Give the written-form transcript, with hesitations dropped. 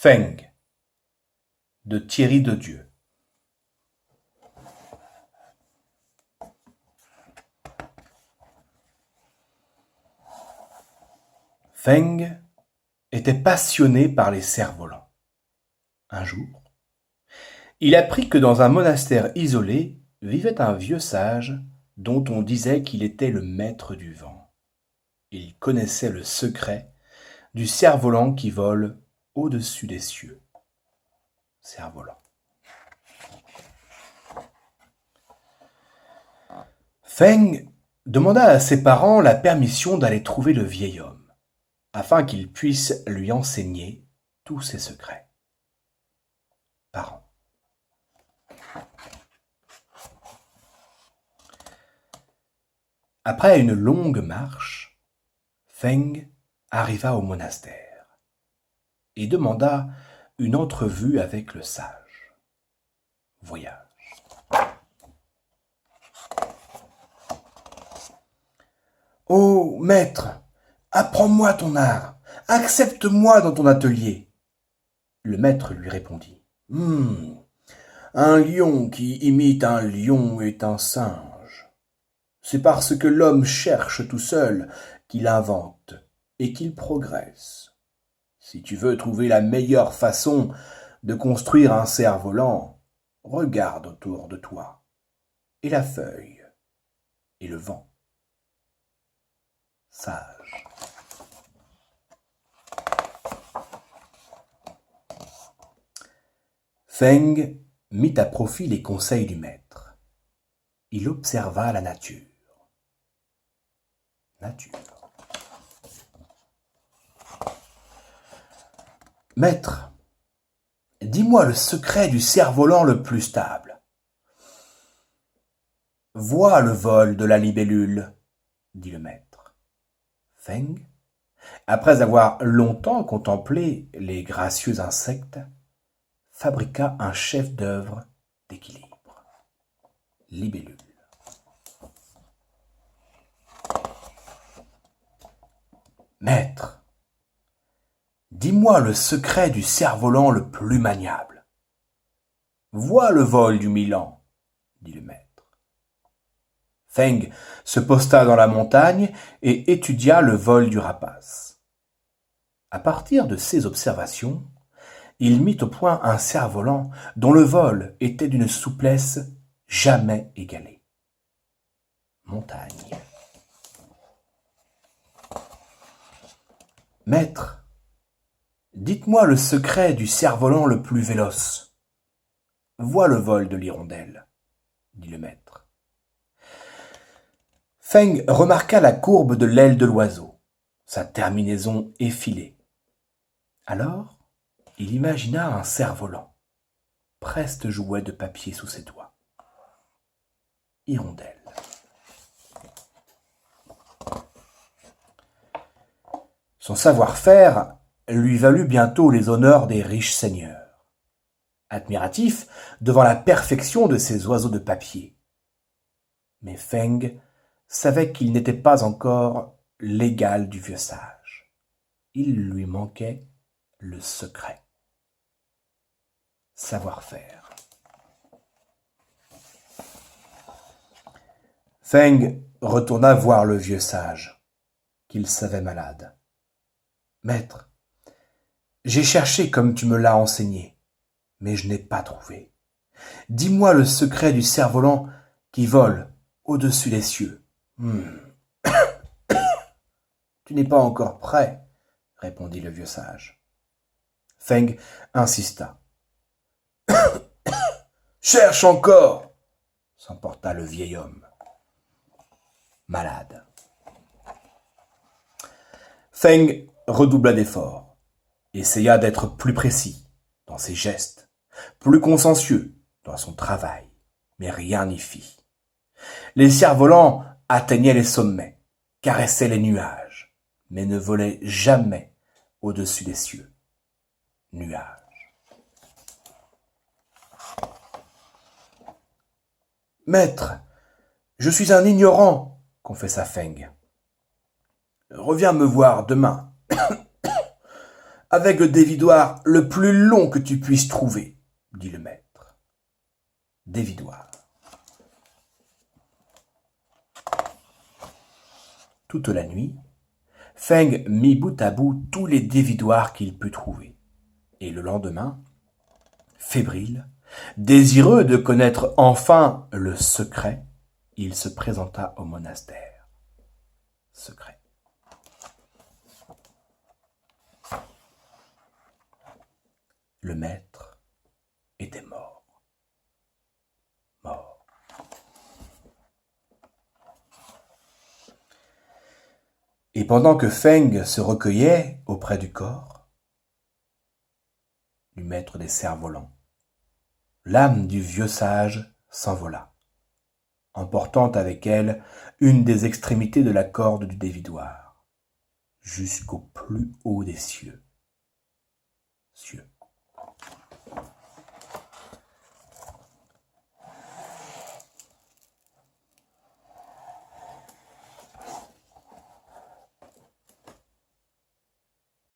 Feng de Thierry Dedieu. Feng était passionné par les cerfs-volants. Un jour, il apprit que dans un monastère isolé vivait un vieux sage dont on disait qu'il était le maître du vent. Il connaissait le secret du cerf-volant qui vole au-dessus des cieux. Cerf-volant. Feng demanda à ses parents la permission d'aller trouver le vieil homme, afin qu'il puisse lui enseigner tous ses secrets. Parents. Après une longue marche, Feng arriva au monastère et demanda une entrevue avec le sage. Voyage. Ô maître, apprends-moi ton art, accepte-moi dans ton atelier. Le maître lui répondit. Un lion qui imite un lion est un singe. C'est parce que l'homme cherche tout seul qu'il invente et qu'il progresse. Si tu veux trouver la meilleure façon de construire un cerf-volant, regarde autour de toi, et la feuille, et le vent. Sage. Feng mit à profit les conseils du maître. Il observa la nature. Maître, dis-moi le secret du cerf-volant le plus stable. Vois le vol de la libellule, dit le maître. Feng, après avoir longtemps contemplé les gracieux insectes, fabriqua un chef-d'œuvre d'équilibre. Libellule. Maître, dis-moi le secret du cerf-volant le plus maniable. Vois le vol du Milan, dit le maître. Feng se posta dans la montagne et étudia le vol du rapace. À partir de ces observations, il mit au point un cerf-volant dont le vol était d'une souplesse jamais égalée. Montagne. Maître, dites-moi le secret du cerf-volant le plus véloce. Vois le vol de l'hirondelle, dit le maître. Feng remarqua la courbe de l'aile de l'oiseau, sa terminaison effilée. Alors, il imagina un cerf-volant, preste jouet de papier sous ses doigts. Hirondelle. Son savoir-faire lui valut bientôt les honneurs des riches seigneurs, admiratifs devant la perfection de ces oiseaux de papier. Mais Feng savait qu'il n'était pas encore l'égal du vieux sage. Il lui manquait le secret. Savoir-faire. Feng retourna voir le vieux sage, qu'il savait malade. Maître, j'ai cherché comme tu me l'as enseigné, mais je n'ai pas trouvé. Dis-moi le secret du cerf-volant qui vole au-dessus des cieux. Tu n'es pas encore prêt, répondit le vieux sage. Feng insista. Cherche encore, s'emporta le vieil homme. Malade. Feng redoubla d'efforts, essaya d'être plus précis dans ses gestes, plus consciencieux dans son travail, mais rien n'y fit. Les cerfs-volants atteignaient les sommets, caressaient les nuages, mais ne volaient jamais au-dessus des cieux. Nuages. Maître, je suis un ignorant, confessa Feng. Reviens me voir demain. avec le dévidoir le plus long que tu puisses trouver, dit le maître. Dévidoir. Toute la nuit, Feng mit bout à bout tous les dévidoirs qu'il put trouver. Et le lendemain, fébrile, désireux de connaître enfin le secret, il se présenta au monastère. Secret. Le maître était mort. Mort. Et pendant que Feng se recueillait auprès du corps du maître des cerfs-volants, l'âme du vieux sage s'envola, emportant avec elle une des extrémités de la corde du dévidoir, jusqu'au plus haut des cieux.